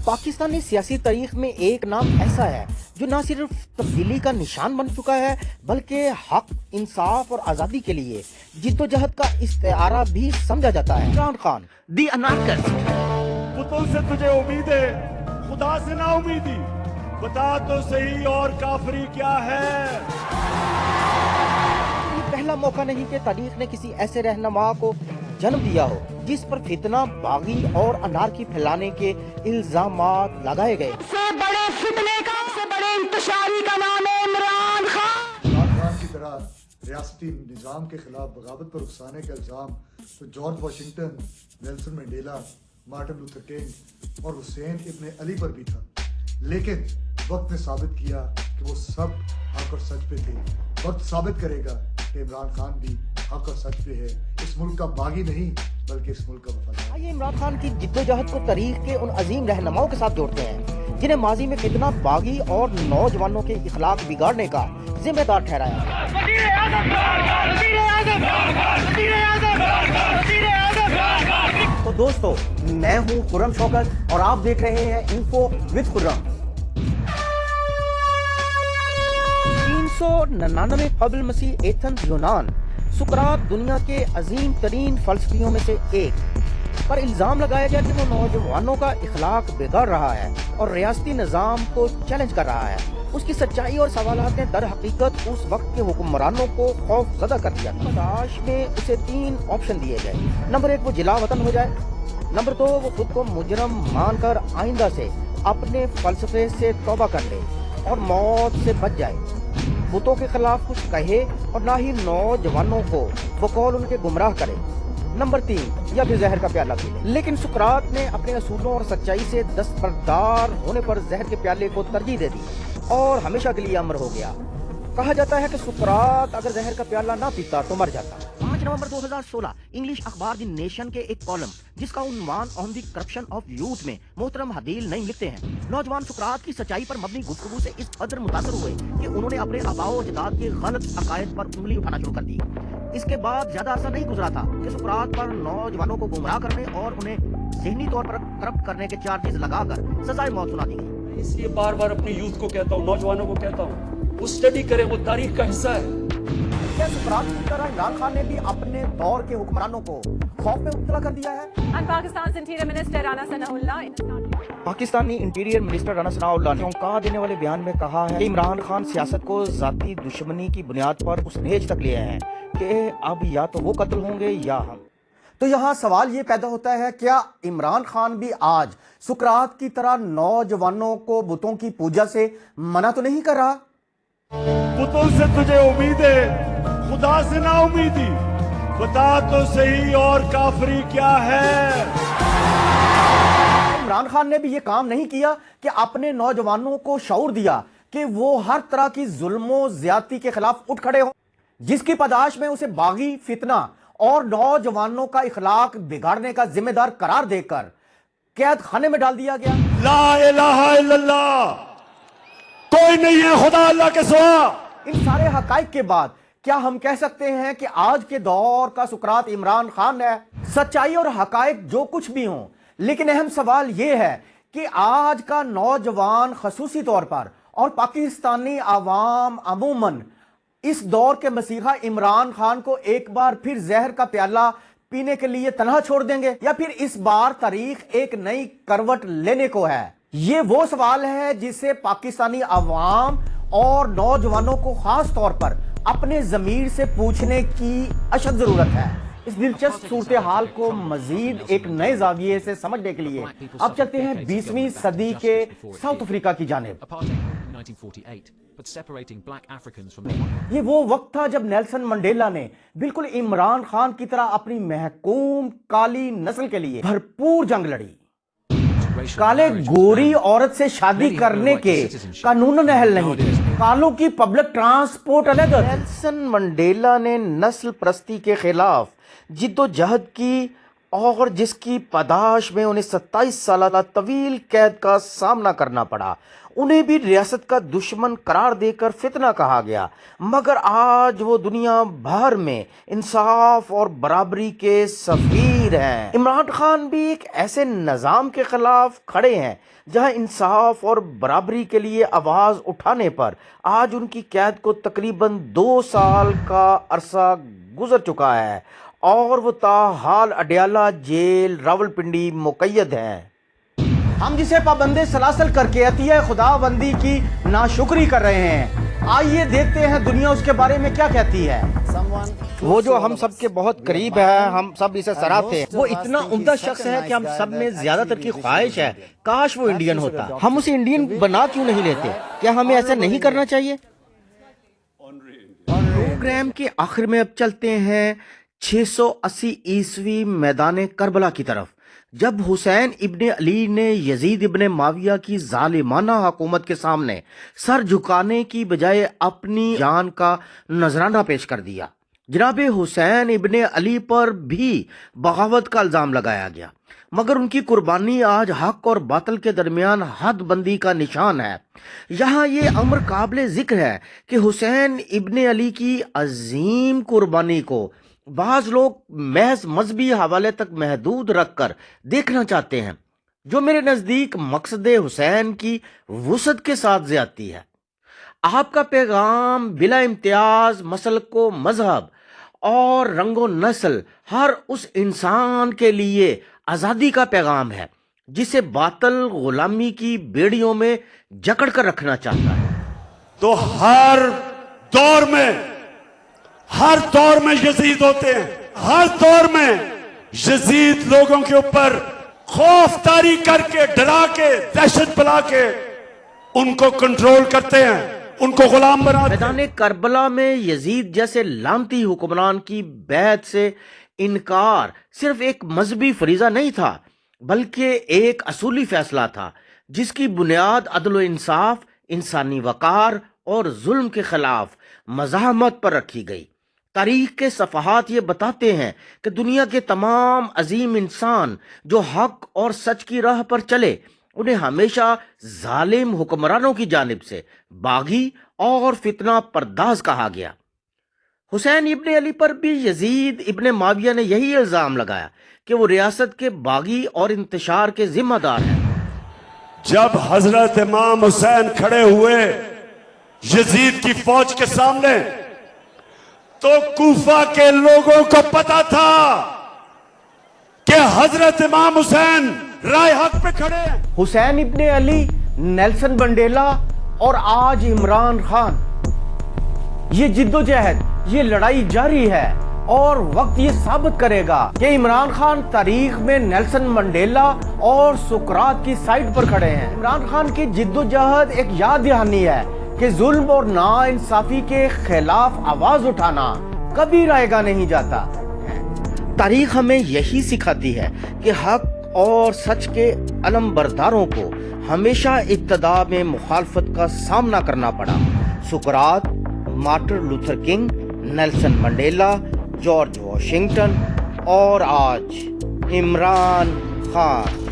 पाकिस्तानी सियासी तारीख में एक नाम ऐसा है जो न सिर्फ तब्दीली का निशान बन चुका है बल्कि हक, इंसाफ और आज़ादी के लिए जिद्दोजहद का इस्तेआरा भी समझा जाता है। इमरान खान दी अनारकिस्ट। पुतों से तुझे उम्मीद है, खुदा से ना उम्मीदी, बता तो सही और काफरी क्या है। ये पहला मौका नहीं कि तारीख ने किसी ऐसे रहनुमा को जन्म दिया हो जिस पर फितना, बागी और अनारकी फैलाने के इल्जामात लगाए गए। सबसे बड़े फितने का, सबसे बड़े इंतशारी का नाम है इमरान खान। इमरान खान की तरह रियासती निज़ाम के खिलाफ बगावत पर उकसाने का इल्ज़ाम तो George Washington, Nelson Mandela, Martin Luther king और हुसैन इब्न अली पर भी था, लेकिन वक्त ने साबित किया कि वो सब हक और सच पे थे। वक्त साबित करेगा कि इमरान खान भी हक और सच पे है, इस मुल्क का बागी नहीं बल्कि इस मुल्क का वफादार। आइए इमरान खान की जिद्दोजहद को तारीख के उन अजीम रहनुमाओं के साथ जोड़ते हैं जिन्हें माजी में फितना, बागी और नौजवानों के इखलाक बिगाड़ने का जिम्मेदार ठहराया। तो दोस्तों, मैं हूँ खुर्रम शौकत और आप देख रहे हैं इन्फो विद खुर्रम। 399 कब्ल मसीह एथन यूनान सुकरात दुनिया के अजीम तरीन फलसफियों में से एक पर इल्जाम लगाया गया कि वो नौजवानों का इखलाक बिगाड़ रहा है और रियासती निज़ाम को चैलेंज कर रहा है। उसकी सच्चाई और सवालात ने दर हकीकत उस वक्त के हुक्मरानों को खौफजदा कर दिया। तलाश में उसे 3 ऑप्शन दिए गए। नंबर 1, वो जिला वतन हो जाए। नंबर 2, वो खुद को मुजरम मानकर आइंदा से अपने फलसफे से तौबा कर ले और मौत से बच जाए, बुतों के खिलाफ कुछ कहे और ना ही नौजवानों को बकौल उनके गुमराह करे। नंबर 3, या फिर जहर का प्याला पी ले। लेकिन सुकरात ने अपने असूलों और सच्चाई से दस्तबरदार होने पर जहर के प्याले को तरजीह दे दी और हमेशा के लिए अमर हो गया। कहा जाता है कि सुकरात अगर जहर का प्याला ना पीता तो मर जाता। 5 नवंबर 2016 इंग्लिश अखबार द नेशन के एक कॉलम जिसका उन्वान on the corruption of youth में मोहतरम हदील नईम लिखते हैं, नौजवान सुकरात की सच्चाई पर मबनी गुफ्तगू से इस कदर मुतासर हुए कि उन्होंने अपने आबाओ अजदाद के गलत अकायद पर उंगली उठाना शुरू कर दी। इसके बाद ज्यादा अरसा नहीं गुजरा था कि सुकरात पर नौजवानों को गुमराह करने और उन्हें ज़हनी तौर पर करप्ट करने के चार्जेस लगाकर सजाए मौत सुना दी गई। इसलिए बार बार अपनी यूथ को कहता हूँ, नौजवानों को कहता हूँ, वो स्टडी करें, वो तारीख का हिस्सा है। क्या सुकरात की तरह इमरान खान ने भी अपने दौर के हुक्मरानों को खौफ में मुब्तला कर दिया है? पाकिस्तानी इंटीरियर मिनिस्टर राना सनाउल्लाह ने चौंका देने वाले बयान में कहा है कि इमरान खान सियासत को जाती दुश्मनी की बुनियाद पर उस नहेज तक ले आए हैं कि अब या तो वो कत्ल होंगे या हम। तो यहाँ सवाल ये पैदा होता है, क्या इमरान खान भी आज सुकरात की तरह नौजवानों को बुतों की पूजा से मना तो नहीं कर रहा? पुतों से तुझे उम्मीद है, खुदा से ना उम्मीदी, बता तो सही और काफरी क्या है। इमरान खान ने भी ये काम नहीं किया कि अपने नौजवानों को शऊर दिया कि वो हर तरह की जुल्मों ज्यादती के खिलाफ उठ खड़े हो, जिसकी पदाश में उसे बागी, फितना और नौजवानों का इखलाक बिगाड़ने का जिम्मेदार करार देकर कैद खाने में डाल दिया गया। ला इलाहा इल्लल्लाह, कोई नहीं है खुदा अल्लाह के सिवा। इन सारे हकाइक के बाद क्या हम कह सकते हैं कि आज के दौर का सुकरात इमरान खान है? सच्चाई और हकाइक जो कुछ भी हों, लेकिन अहम सवाल यह है कि आज का नौजवान खसूसी तौर पर और पाकिस्तानी आवाम अमूमन इस दौर के मसीहा इमरान खान को एक बार फिर जहर का प्याला पीने के लिए तनहा छोड़ देंगे या फिर इस बार तारीख एक नई करवट लेने को है? ये वो सवाल है जिसे पाकिस्तानी अवाम और नौजवानों को खास तौर पर अपने ज़मीर से पूछने की अशद जरूरत है। इस दिलचस्प सूरत हाल को मजीद एक नए जाविये से समझने के लिए अब चलते हैं 20वीं सदी के साउथ अफ्रीका की जानिब। ये वो वक्त था जब नेल्सन मंडेला ने बिल्कुल इमरान खान की तरह अपनी महकूम काली नस्ल के लिए भरपूर जंग लड़ी। काले गोरी औरत से शादी करने के कानून अहल नहीं, कालों की पब्लिक ट्रांसपोर्ट अलग। नेल्सन मंडेला ने नस्ल परस्ती के खिलाफ जिद्दोजहद की اور جس کی پاداش میں انہیں 27 سالہ طویل قید کا سامنا کرنا پڑا. انہیں بھی ریاست کا دشمن قرار دے کر فتنہ کہا گیا، مگر آج وہ دنیا بھر میں انصاف اور برابری کے سفیر ہیں. عمران خان بھی ایک ایسے نظام کے خلاف کھڑے ہیں جہاں انصاف اور برابری کے لیے آواز اٹھانے پر آج ان کی قید کو تقریباً 2 سال کا عرصہ گزر چکا ہے اور وہ تاحال اڈیالہ جیل راولپنڈی مقید ہیں. ہم جسے پابند سلاسل کر کے عطیہ خدا بندی کی ناشکری کر رہے ہیں، آئیے دیکھتے ہیں دنیا اس کے بارے میں کیا کہتی ہے. وہ جو ہم سب کے بہت قریب ہے، ہم سب اسے سراہتے ہیں، وہ اتنا عمدہ شخص ہے کہ ہم سب میں زیادہ تر کی خواہش ہے کاش وہ انڈین ہوتا. ہم اسے انڈین بنا کیوں نہیں لیتے؟ کیا ہمیں ایسا نہیں کرنا چاہیے؟ پروگرام کے آخر میں اب چلتے ہیں 680 عیسوی میدان کربلا کی طرف، جب حسین ابن علی نے یزید ابن معاویہ کی ظالمانہ حکومت کے سامنے سر جھکانے کی بجائے اپنی جان کا نذرانہ پیش کر دیا. جناب حسین ابن علی پر بھی بغاوت کا الزام لگایا گیا، مگر ان کی قربانی آج حق اور باطل کے درمیان حد بندی کا نشان ہے. یہاں یہ امر قابل ذکر ہے کہ حسین ابن علی کی عظیم قربانی کو بعض لوگ محض مذہبی حوالے تک محدود رکھ کر دیکھنا چاہتے ہیں، جو میرے نزدیک مقصد حسین کی وسعت کے ساتھ زیادتی ہے. آپ کا پیغام بلا امتیاز مسلک و مذہب اور رنگ و نسل ہر اس انسان کے لیے آزادی کا پیغام ہے جسے باطل غلامی کی بیڑیوں میں جکڑ کر رکھنا چاہتا ہے. تو ہر دور میں یزید ہوتے ہیں، ہر دور میں یزید لوگوں کے اوپر خوف طاری کر کے، ڈرا کے، دہشت پلا کے ان کو کنٹرول کرتے ہیں، ان کو غلام بناتے ہیں. میدان کربلا میں یزید جیسے لعنتی حکمران کی بیعت سے انکار صرف ایک مذہبی فریضہ نہیں تھا، بلکہ ایک اصولی فیصلہ تھا جس کی بنیاد عدل و انصاف، انسانی وقار اور ظلم کے خلاف مزاحمت پر رکھی گئی. تاریخ کے صفحات یہ بتاتے ہیں کہ دنیا کے تمام عظیم انسان جو حق اور سچ کی راہ پر چلے، انہیں ہمیشہ ظالم حکمرانوں کی جانب سے باغی اور فتنہ پرداز کہا گیا. حسین ابن علی پر بھی یزید ابن معاویہ نے یہی الزام لگایا کہ وہ ریاست کے باغی اور انتشار کے ذمہ دار ہیں. جب حضرت امام حسین کھڑے ہوئے یزید کی فوج کے سامنے تو کوفہ کے لوگوں کو پتا تھا کہ حضرت امام حسین رائے حق پہ کھڑے ہیں. حسین ابن علی، نیلسن منڈیلا اور آج عمران خان، یہ جد و جہد، یہ لڑائی جاری ہے اور وقت یہ ثابت کرے گا کہ عمران خان تاریخ میں نیلسن منڈیلا اور سقراط کی سائٹ پر کھڑے ہیں. عمران خان کی جد و جہد ایک یاد دہانی ہے کہ ظلم اور ناانصافی کے خلاف آواز اٹھانا کبھی رائے گا نہیں جاتا. تاریخ ہمیں یہی سکھاتی ہے کہ حق اور سچ کے علم برداروں کو ہمیشہ ابتدا میں مخالفت کا سامنا کرنا پڑا. سقراط، Martin Luther king, Nelson Mandela, George Washington اور آج عمران خان.